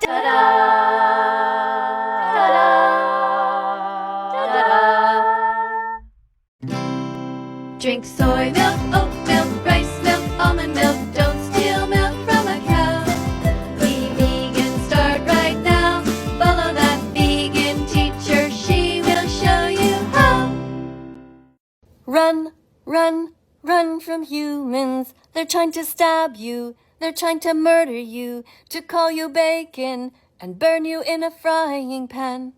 Drink soy milk, oat milk, rice milk, almond milk. Don't steal milk from a cow. Be vegan, start right now. Follow that vegan teacher, she will show you how. Run, run, run from humans. They're trying to stab you. They're trying to murder you, to call you bacon and burn you in a frying pan.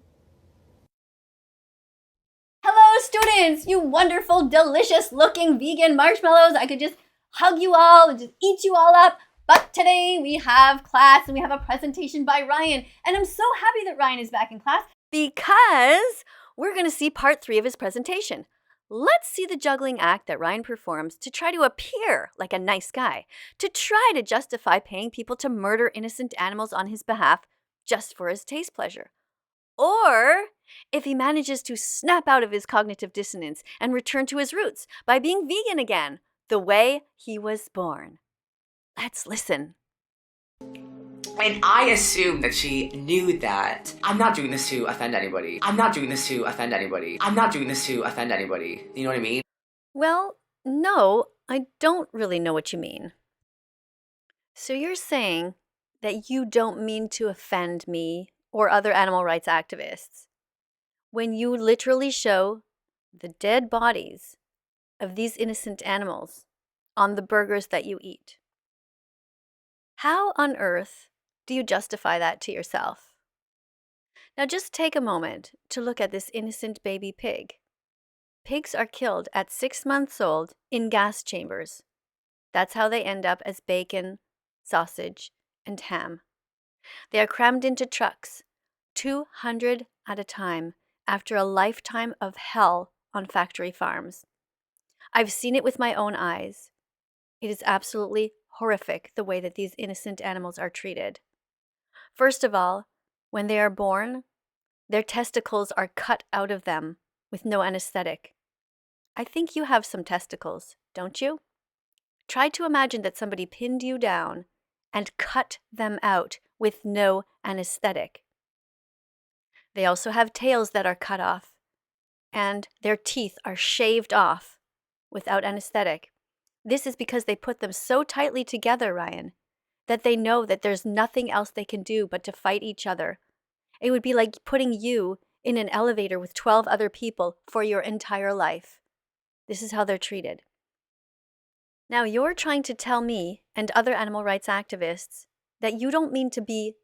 Hello students, you wonderful, delicious looking vegan marshmallows. I could just hug you all and just eat you all up. But today we have class and we have a presentation by Ryan. And I'm so happy that Ryan is back in class because we're going to see part 3 of his presentation. Let's see the juggling act that Ryan performs to try to appear like a nice guy, to try to justify paying people to murder innocent animals on his behalf just for his taste pleasure. Or if he manages to snap out of his cognitive dissonance and return to his roots by being vegan again, the way he was born. Let's listen. And I assumed that she knew that I'm not doing this to offend anybody. I'm not doing this to offend anybody. I'm not doing this to offend anybody. You know what I mean? Well, no, I don't really know what you mean. So you're saying that you don't mean to offend me or other animal rights activists when you literally show the dead bodies of these innocent animals on the burgers that you eat. How on earth do you justify that to yourself? Now just take a moment to look at this innocent baby pig. Pigs are killed at 6 months old in gas chambers. That's how they end up as bacon, sausage, and ham. They are crammed into trucks, 200 at a time, after a lifetime of hell on factory farms. I've seen it with my own eyes. It is absolutely horrific the way that these innocent animals are treated. First of all, when they are born, their testicles are cut out of them with no anesthetic. I think you have some testicles, don't you? Try to imagine that somebody pinned you down and cut them out with no anesthetic. They also have tails that are cut off, and their teeth are shaved off without anesthetic. This is because they put them so tightly together, Ryan, that they know that there's nothing else they can do but to fight each other. It would be like putting you in an elevator with 12 other people for your entire life. This is how they're treated. Now, you're trying to tell me and other animal rights activists that you don't mean to be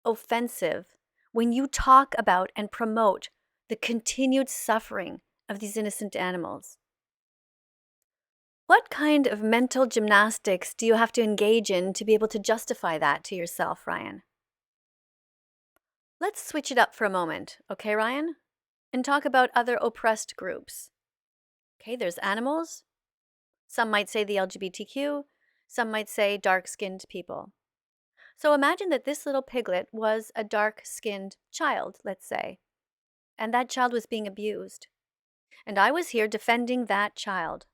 offensive when you talk about and promote the continued suffering of these innocent animals. What kind of mental gymnastics do you have to engage in to be able to justify that to yourself, Ryan? Let's switch it up for a moment, okay, Ryan? And talk about other oppressed groups. Okay, there's animals. Some might say the LGBTQ. Some might say dark-skinned people. So imagine that this little piglet was a dark-skinned child, let's say, and that child was being abused. And I was here defending that child.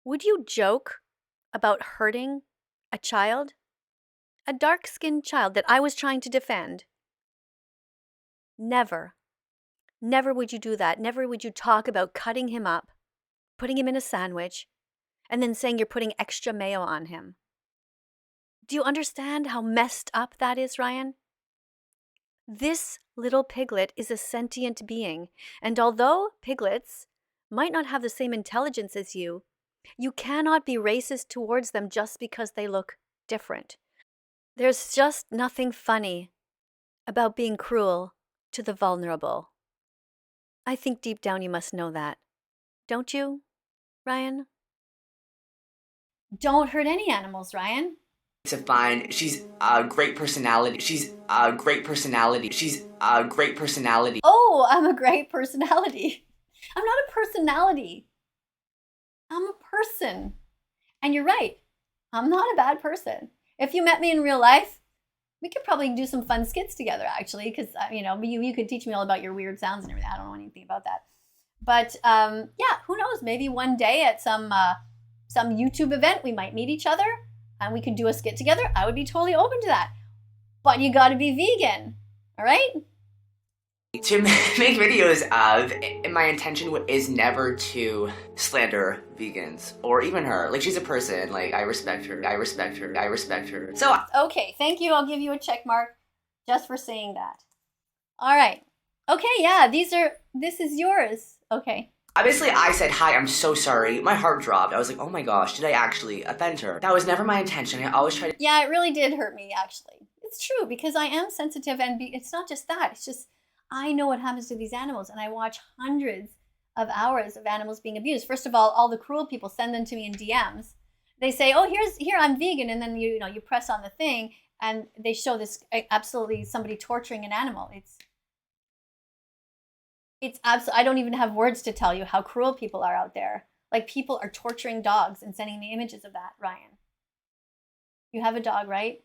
Would you joke about hurting a child? A dark-skinned child that I was trying to defend? Never. Never would you do that. Never would you talk about cutting him up, putting him in a sandwich, and then saying you're putting extra mayo on him. Do you understand how messed up that is, Ryan? This little piglet is a sentient being, and although piglets might not have the same intelligence as you cannot be racist towards them just because they look different. There's just nothing funny about being cruel to the vulnerable. I think deep down you must know that. Don't you, Ryan? Don't hurt any animals, Ryan. To find she's a great personality. She's a great personality. She's a great personality. Oh, I'm a great personality. I'm not a personality. I'm a person. And you're right. I'm not a bad person. If you met me in real life, we could probably do some fun skits together, actually, because, you could teach me all about your weird sounds and everything. I don't know anything about that. But, yeah, who knows? Maybe one day at some YouTube event, we might meet each other and we could do a skit together. I would be totally open to that. but you gotta be vegan, all right? To make videos of, my intention is never to slander vegans or even her. Like, she's a person. Like, I respect her. I respect her. I respect her. So okay, thank you. I'll give you a check mark just for saying that. All right. Okay, yeah, this is yours. Okay. obviously I said, hi, I'm so sorry. My heart dropped. I was like, oh my gosh, did I actually offend her? That was never my intention. I always try to— Yeah, it really did hurt me, actually. It's true, because I am sensitive, and it's not just that. It's just, I know what happens to these animals, and I watch hundreds of hours of animals being abused. First of all the cruel people send them to me in DMs. They say, oh, here, I'm vegan, and then you press on the thing, and they show this absolutely somebody torturing an animal. It's absolutely, I don't even have words to tell you how cruel people are out there. Like, people are torturing dogs and sending me images of that, Ryan. You have a dog, right?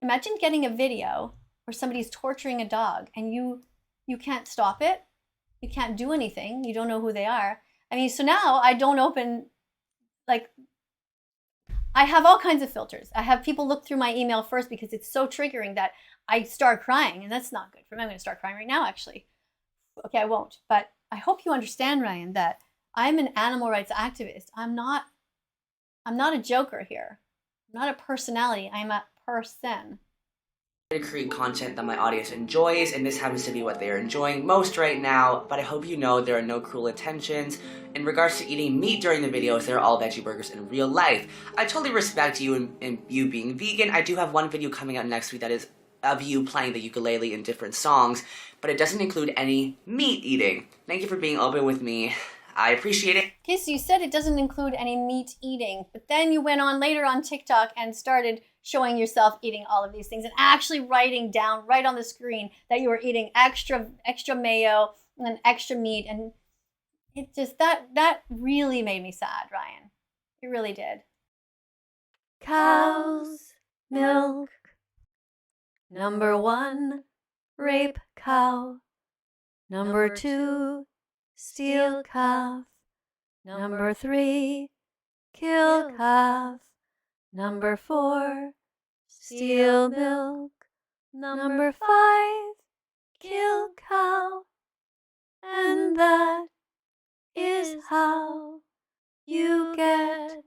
Imagine getting a video where somebody's torturing a dog and you can't stop it. You can't do anything. You don't know who they are. I mean, so now I don't open, like, I have all kinds of filters. I have people look through my email first because it's so triggering that I start crying, and that's not good for me. I'm going to start crying right now, actually. Okay, I won't. But I hope you understand, Ryan, that I'm an animal rights activist. I'm not a joker here. I'm not a personality. I'm a person. to create content that my audience enjoys, and this happens to be what they are enjoying most right now, but I hope you know there are no cruel intentions. In regards to eating meat during the videos, they're all veggie burgers in real life. I totally respect you and you being vegan. I do have one video coming out next week that is of you playing the ukulele in different songs, but it doesn't include any meat eating. Thank you for being open with me. I appreciate it. Okay, so you said it doesn't include any meat eating, but then you went on later on TikTok and started showing yourself eating all of these things and actually writing down right on the screen that you were eating extra mayo and then extra meat, and it just, that really made me sad, Ryan. It really did. Cows, milk. Number 1, rape cow. Number 2, steal calf. Number 3, kill calf. Number 4, steal milk. Number 5, kill cow. And that is how you get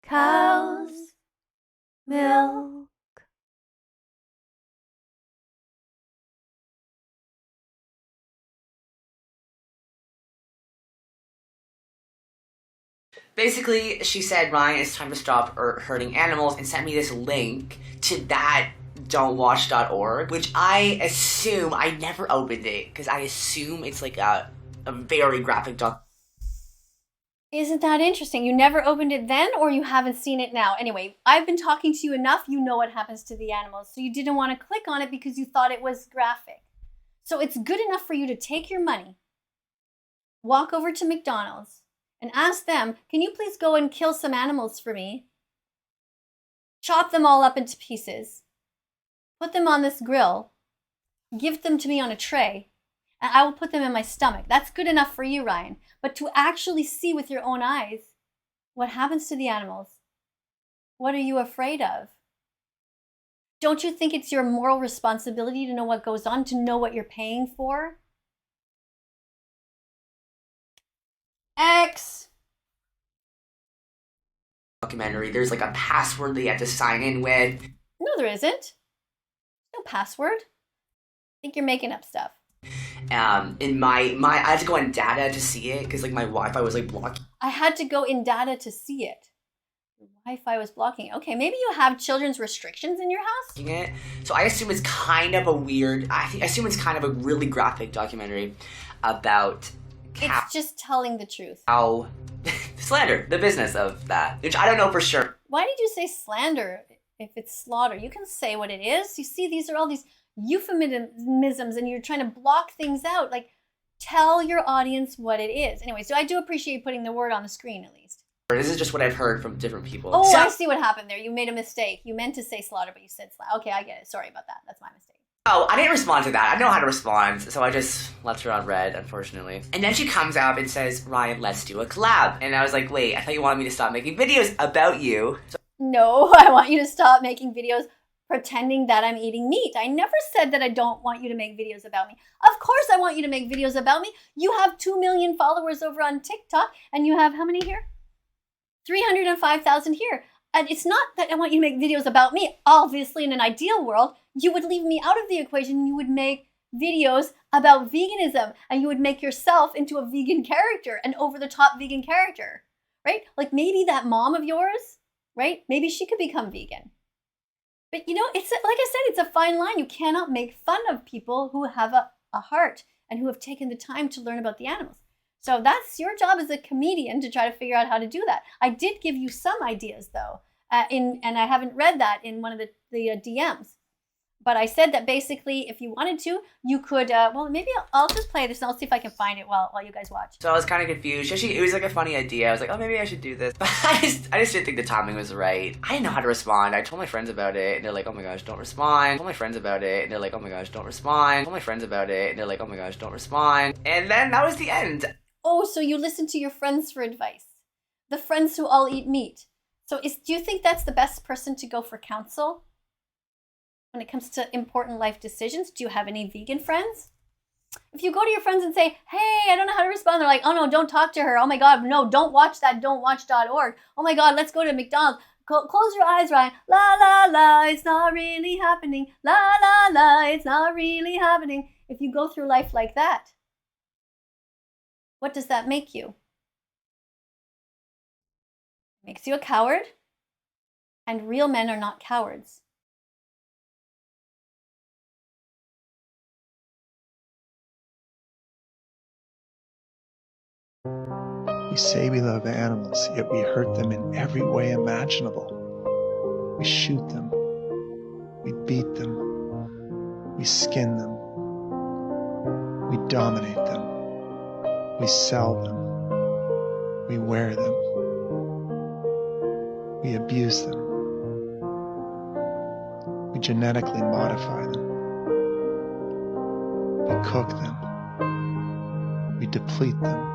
cows, milk. Basically, she said, Ryan, it's time to stop hurting animals, and sent me this link to that don'twatch.org, which I assume, I never opened it, because I assume it's like a very graphic doc. Isn't that interesting? You never opened it then, or you haven't seen it now? Anyway, I've been talking to you enough. You know what happens to the animals, so you didn't want to click on it because you thought it was graphic. So it's good enough for you to take your money, walk over to McDonald's, and ask them, can you please go and kill some animals for me? Chop them all up into pieces. Put them on this grill. Give them to me on a tray. And I will put them in my stomach. That's good enough for you, Ryan. But to actually see with your own eyes what happens to the animals, what are you afraid of? Don't you think it's your moral responsibility to know what goes on, to know what you're paying for? X. Documentary, there's like a password that you have to sign in with. No, there isn't. No password. I think you're making up stuff. In my I had to go on data to see it, because like my Wi-Fi was like blocking. I had to go in data to see it. The Wi-Fi was blocking. Okay, maybe you have children's restrictions in your house? It. So I assume it's kind of a weird, I assume it's kind of a really graphic documentary about It's just telling the truth. how slander, the business of that, which I don't know for sure. Why did you say slander if it's slaughter? You can say what it is. You see, these are all these euphemisms, and you're trying to block things out. Like, tell your audience what it is. Anyway, so I do appreciate putting the word on the screen, at least. This is just what I've heard from different people. Oh, So- I see what happened there. You made a mistake. You meant to say slaughter, but you said slaughter. Okay, I get it. Sorry about that. That's my mistake. Oh, I didn't respond to that. I know how to respond, so I just left her on red, unfortunately. And then she comes up and says, Ryan, let's do a collab. And I was like, wait, I thought you wanted me to stop making videos about you. So No, I want you to stop making videos pretending that I'm eating meat. I never said that I don't want you to make videos about me. Of course I want you to make videos about me. You have 2 million followers over on TikTok, and you have how many here? 305,000 here. And it's not that I want you to make videos about me. Obviously, in an ideal world, you would leave me out of the equation and you would make videos about veganism, and you would make yourself into a vegan character, an over-the-top vegan character, right? Like maybe that mom of yours, right? Maybe she could become vegan. But you know, it's like I said, it's a fine line. You cannot make fun of people who have a heart and who have taken the time to learn about the animals. So that's your job as a comedian, to try to figure out how to do that. I did give you some ideas though, and I haven't read that in one of the DMs. But I said that basically, if you wanted to, you could, well, maybe I'll just play this and I'll see if I can find it while you guys watch. So I was kind of confused. It was like a funny idea. I was like, oh, maybe I should do this. But I just didn't think the timing was right. I didn't know how to respond. I told my friends about it, and they're like, oh my gosh, don't respond. I told my friends about it, and they're like, oh my gosh, don't respond. I told my friends about it, and they're like, oh my gosh, don't respond. And then that was the end. Oh, so you listen to your friends for advice. The friends who all eat meat. So do you think that's the best person to go for counsel? When it comes to important life decisions, do you have any vegan friends? If you go to your friends and say, hey, I don't know how to respond, they're like, oh no, don't talk to her. Oh my God, no, don't watch that, don'twatch.org. Oh my God, let's go to McDonald's. Close your eyes, Ryan. La, la, la, it's not really happening. La, la, la, it's not really happening. If you go through life like that, what does that make you? It makes you a coward, and real men are not cowards. We say we love animals, yet we hurt them in every way imaginable. We shoot them. We beat them. We skin them. We dominate them. We sell them. We wear them. We abuse them. We genetically modify them. We cook them. We deplete them.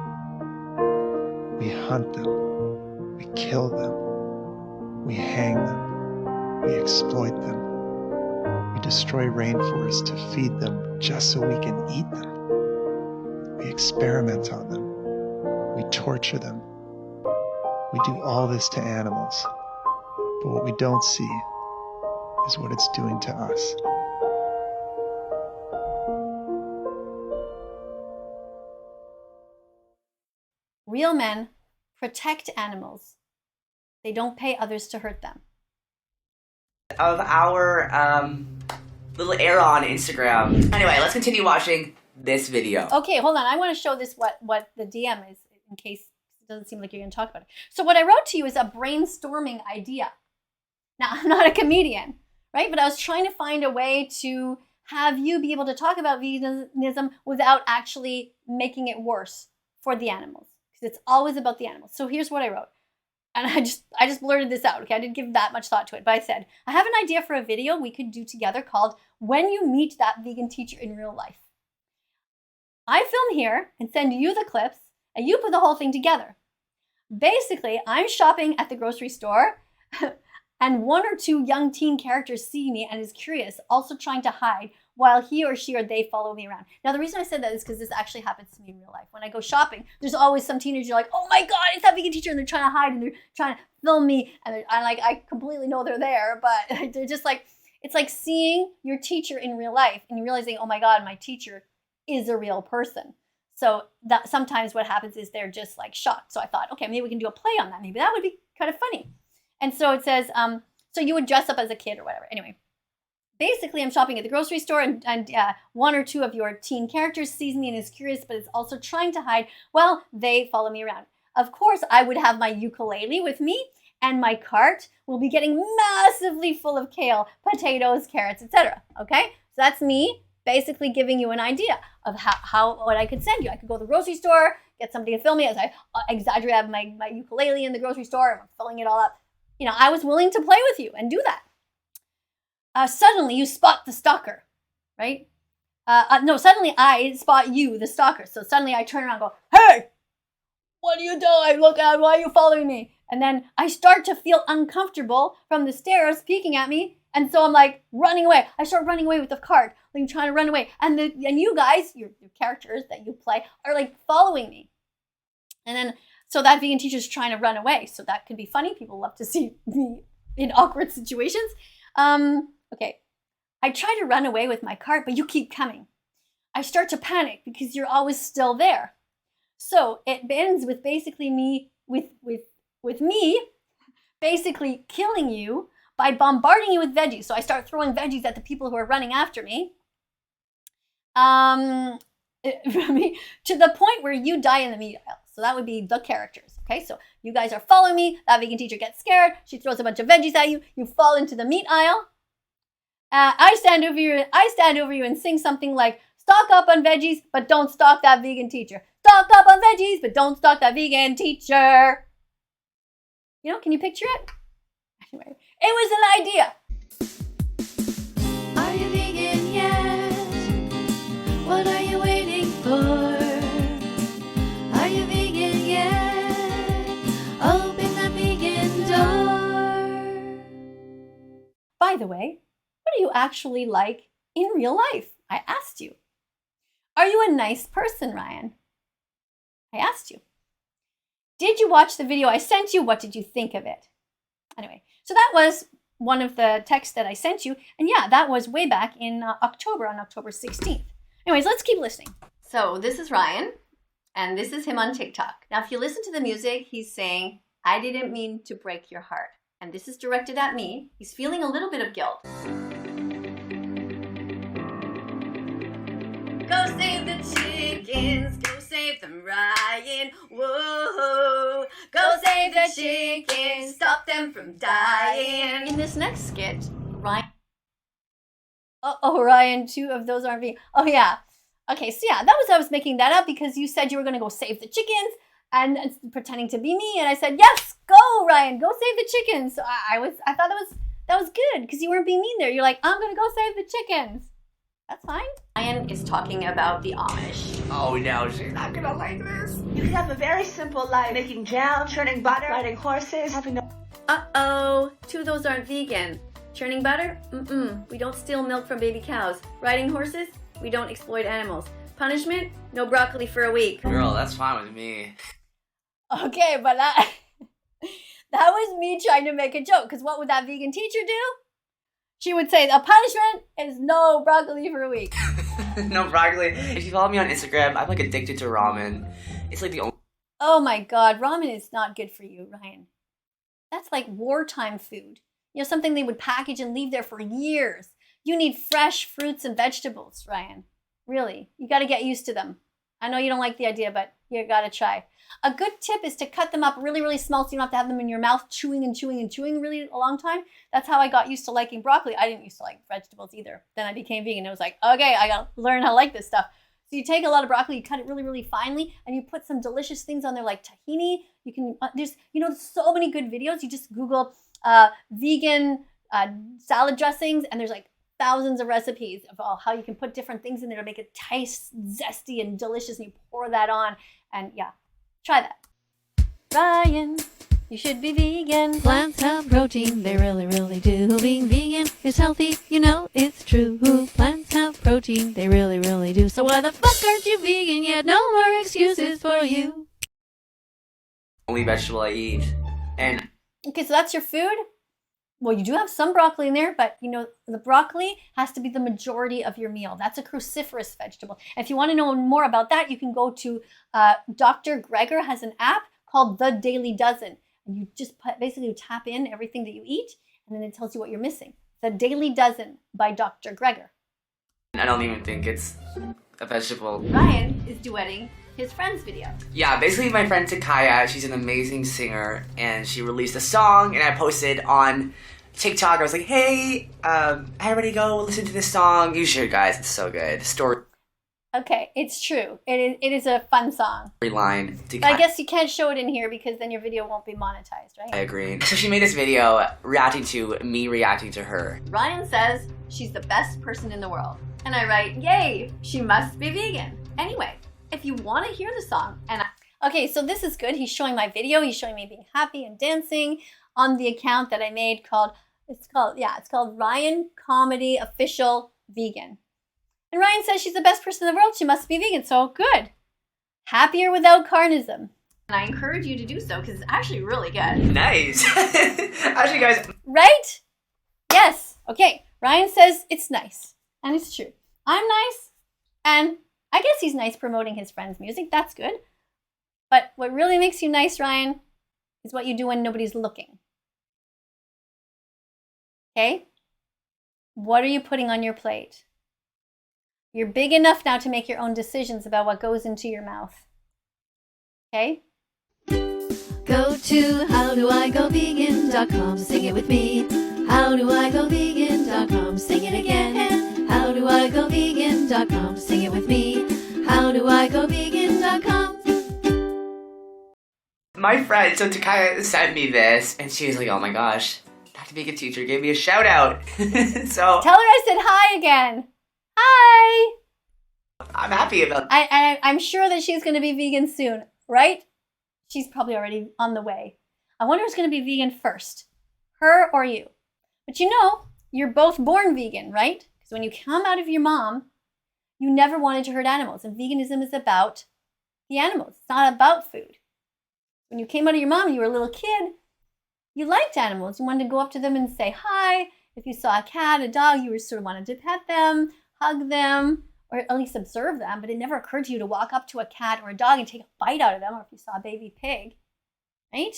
We hunt them, we kill them, we hang them, we exploit them, we destroy rainforests to feed them just so we can eat them. We experiment on them, we torture them. We do all this to animals, but what we don't see is what it's doing to us. Real men protect animals. They don't pay others to hurt them. Of our little error on Instagram. Anyway, let's continue watching this video. Okay, hold on. I want to show this what the DM is, in case it doesn't seem like you're going to talk about it. So what I wrote to you is a brainstorming idea. Now, I'm not a comedian, right? But I was trying to find a way to have you be able to talk about veganism without actually making it worse for the animals. It's always about the animals. So here's what I wrote. And I just blurted this out, okay? I didn't give that much thought to it. But I said, I have an idea for a video we could do together called When You Meet That Vegan Teacher in Real Life. I film here and send you the clips, and you put the whole thing together. Basically, I'm shopping at the grocery store, and one or two young teen characters see me and is curious, also trying to hide, while he or she or they follow me around. Now, the reason I said that is because this actually happens to me in real life. When I go shopping, there's always some teenager like, oh my God, it's that vegan teacher, and they're trying to hide, and they're trying to film me, and I completely know they're there, but they're just like, it's like seeing your teacher in real life, and realizing, oh my God, my teacher is a real person. So that sometimes what happens is they're just like shocked. So I thought, okay, maybe we can do a play on that. Maybe that would be kind of funny. And so it says, so you would dress up as a kid or whatever. Anyway. Basically, I'm shopping at the grocery store, and one or two of your teen characters sees me and is curious, but is also trying to hide. Well, they follow me around. Of course, I would have my ukulele with me, and my cart will be getting massively full of kale, potatoes, carrots, etc. Okay? So that's me basically giving you an idea of what I could send you. I could go to the grocery store, get somebody to film me as I exaggerate. I have my ukulele in the grocery store, and I'm filling it all up. You know, I was willing to play with you and do that. Suddenly you spot the stalker, right? No, suddenly I spot you, the stalker. So suddenly I turn around and go, hey, what are you doing? Look out, why are you following me? And then I start to feel uncomfortable from the stairs peeking at me, And so I'm like running away. I start running away with the cart, like trying to run away. And you guys, your characters that you play, are like following me. And then, so that vegan teacher's trying to run away. So that could be funny. People love to see me in awkward situations. Okay. I try to run away with my cart, but you keep coming. I start to panic because you're always still there. So it ends with basically me, with me basically killing you by bombarding you with veggies. So I start throwing veggies at the people who are running after me. To the point where you die in the meat aisle. So that would be the characters. Okay, so you guys are following me. That vegan teacher gets scared. She throws a bunch of veggies at you. You fall into the meat aisle. I stand over you and sing something like, stock up on veggies, but don't stalk that vegan teacher. Stock up on veggies, but don't stalk that vegan teacher. You know, can you picture it? Anyway, it was an idea. Are you vegan yet? What are you waiting for? Are you vegan yet? Open the vegan door. By the way, what are you actually like in real life? I asked you. Are you a nice person, Ryan? I asked you. Did you watch the video I sent you? What did you think of it? Anyway, so that was one of the texts that I sent you. And yeah, that was way back in October, on October 16th. Anyways, let's keep listening. So this is Ryan, and this is him on TikTok. Now, if you listen to the music, he's saying, I didn't mean to break your heart. And this is directed at me. He's feeling a little bit of guilt. Go save the chickens, go save them, Ryan. Whoa, go save the chickens, stop them from dying. In this next skit, Ryan. Oh, Ryan, 2 of those aren't vegan. Oh, yeah. Okay, so yeah, I was making that up because you said you were going to go save the chickens and pretending to be me. And I said, yes, go, Ryan, go save the chickens. So I thought that was good because you weren't being mean there. You're like, I'm going to go save the chickens. That's fine. Ryan is talking about the Amish. Oh no, she's not gonna like this. You can have a very simple life, making jam, churning butter, riding horses, having no... Uh-oh, 2 of those aren't vegan. Churning butter? We don't steal milk from baby cows. Riding horses? We don't exploit animals. Punishment? No broccoli for a week. Girl, that's fine with me. Okay, but that was me trying to make a joke, because what would that vegan teacher do? She would say, the punishment is no broccoli for a week. No broccoli. If you follow me on Instagram, I'm like addicted to ramen. It's like the only... Oh my god, ramen is not good for you, Ryan. That's like wartime food. You know, something they would package and leave there for years. You need fresh fruits and vegetables, Ryan. Really, you gotta get used to them. I know you don't like the idea, but you gotta try. A good tip is to cut them up really, really small so you don't have to have them in your mouth chewing and chewing and chewing really a long time. That's how I got used to liking broccoli. I didn't used to like vegetables either. Then I became vegan. It was like, okay, I gotta learn how to like this stuff. So you take a lot of broccoli, you cut it really, really finely, and you put some delicious things on there like tahini. You can, there's so many good videos. You just Google vegan salad dressings, and there's like thousands of recipes of how you can put different things in there to make it taste zesty and delicious, and you pour that on, and yeah, try that. Ryan, you should be vegan. Plants have protein, they really, really do. Being vegan is healthy, you know it's true. Plants have protein, they really, really do. So why the fuck aren't you vegan yet? No more excuses for you. only vegetable I eat. And okay, so that's your food? Well, you do have some broccoli in there, but the broccoli has to be the majority of your meal. That's a cruciferous vegetable. And if you want to know more about that, you can go to Dr. Greger has an app called The Daily Dozen. And you just basically tap in everything that you eat, and then it tells you what you're missing. The Daily Dozen by Dr. Greger. I don't even think it's a vegetable. Ryan is duetting his friend's video. Yeah, basically my friend Takaya, she's an amazing singer, and she released a song, and I posted on TikTok. I was like, hey, everybody go listen to this song. You should, guys. It's so good. Okay, it's true. It is a fun song. Storyline. But I guess you can't show it in here because then your video won't be monetized, right? I agree. So she made this video reacting to me reacting to her. Ryan says she's the best person in the world. And I write, yay, she must be vegan. Anyway, if you want to hear the song, okay, so this is good. He's showing my video. He's showing me being happy and dancing on the account that I made called It's called Ryan Comedy Official Vegan. And Ryan says she's the best person in the world. She must be vegan, so good. Happier without carnism. And I encourage you to do so because it's actually really good. Nice. Actually, guys. Right? Yes. Okay. Ryan says it's nice. And it's true. I'm nice. And I guess he's nice promoting his friend's music. That's good. But what really makes you nice, Ryan, is what you do when nobody's looking. Okay? What are you putting on your plate? You're big enough now to make your own decisions about what goes into your mouth. Okay? Go to howdoigovegan.com, sing it with me. Howdoigovegan.com, sing it again. Howdoigovegan.com, sing it with me. Howdoigovegan.com. My friend, so Takaya sent me this, and she was like, oh my gosh, That Vegan Teacher gave me a shout out. So tell her I said hi again. Hi. I'm happy about that. I'm sure that she's going to be vegan soon, right? She's probably already on the way. I wonder who's going to be vegan first, her or you. But you know, you're both born vegan, right? Because when you come out of your mom, you never wanted to hurt animals. And veganism is about the animals. It's not about food. When you came out of your mom, you were a little kid, you liked animals. You wanted to go up to them and say hi. If you saw a cat, a dog, you sort of wanted to pet them, hug them, or at least observe them. But it never occurred to you to walk up to a cat or a dog and take a bite out of them, or if you saw a baby pig, right?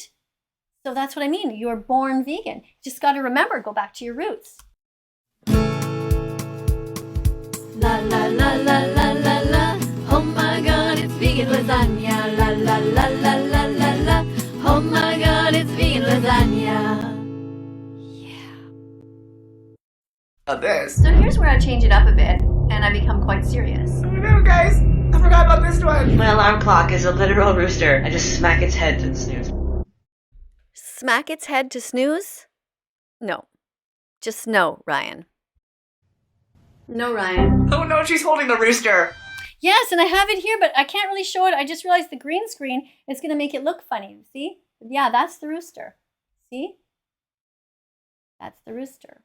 So that's what I mean. You were born vegan. You just got to remember, go back to your roots. La la la la la la la. Oh my God, it's vegan lasagna. La la la la la la la. Oh my God, it's vegan lasagna. This. So here's where I change it up a bit, and I become quite serious. Oh no, guys, I forgot about this one. My alarm clock is a literal rooster. I just smack its head to snooze. Smack its head to snooze? No. Just no, Ryan. No, Ryan. Oh no, she's holding the rooster. Yes, and I have it here, but I can't really show it. I just realized the green screen is going to make it look funny. See? Yeah, that's the rooster. See? That's the rooster.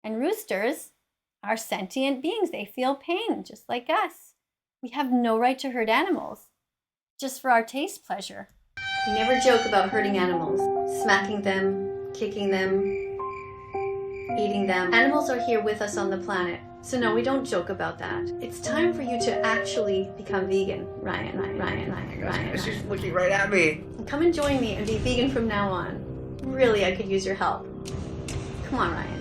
And roosters are sentient beings. They feel pain just like us. We have no right to hurt animals just for our taste pleasure. We never joke about hurting animals, smacking them, kicking them, eating them. Animals are here with us on the planet. So no, we don't joke about that. It's time for you to actually become vegan, Ryan. She's looking right at me. Come and join me and be vegan from now on. Really, I could use your help. Come on, Ryan.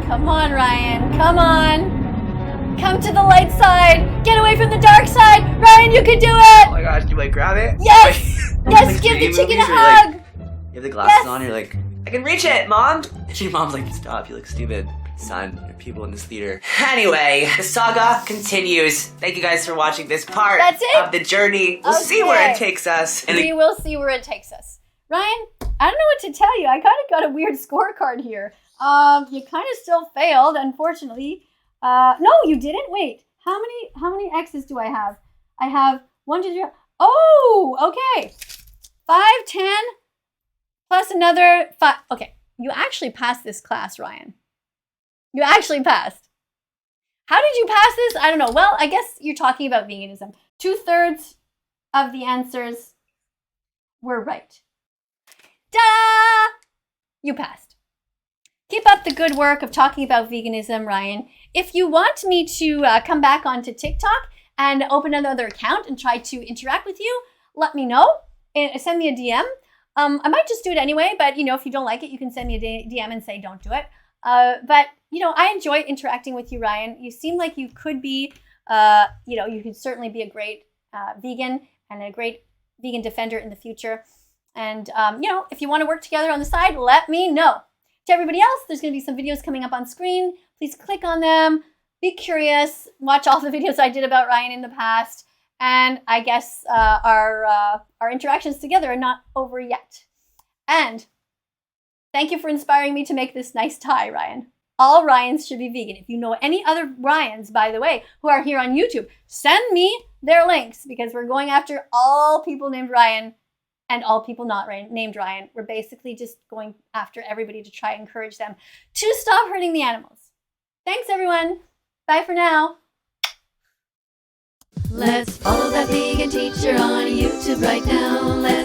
Come on, Ryan. Come on. Come to the light side. Get away from the dark side. Ryan, you can do it. Oh my gosh, do I grab it? Yes. Yes, Like give the TV chicken a movies where hug. you have the glasses Yes. on, you're like, I can reach it, Mom! And your mom's like, stop, you look stupid. Son, there are people in this theater. Anyway, the saga continues. Thank you guys for watching this part That's it? of the journey. We'll see where it Okay. takes us. And We will see where it takes us. Ryan, I don't know what to tell you. I kind of got a weird scorecard here. You kind of still failed, unfortunately. No, you didn't. Wait, how many X's do I have? I have 1, 2, 3. Oh, okay. 5, 10, plus another 5. Okay, you actually passed this class, Ryan. You actually passed. How did you pass this? I don't know. Well, I guess you're talking about veganism. 2/3 of the answers were right. Ta-da! You passed. Keep up the good work of talking about veganism, Ryan. If you want me to come back onto TikTok and open another account and try to interact with you, let me know. Send me a DM. I might just do it anyway, but if you don't like it, you can send me a DM and say don't do it. But I enjoy interacting with you, Ryan. You seem like you could be, you could certainly be a great vegan and a great vegan defender in the future. And, if you want to work together on the side, let me know. To everybody else, there's going to be some videos coming up on screen. Please click on them. Be curious. Watch all the videos I did about Ryan in the past. And I guess our interactions together are not over yet. And thank you for inspiring me to make this nice tie, Ryan. All Ryans should be vegan. If you know any other Ryans, by the way, who are here on YouTube, send me their links because we're going after all people named Ryan and all people not named Ryan. We're basically just going after everybody to try and encourage them to stop hurting the animals. Thanks, everyone. Bye for now. Let's follow that vegan teacher on YouTube right now. Let's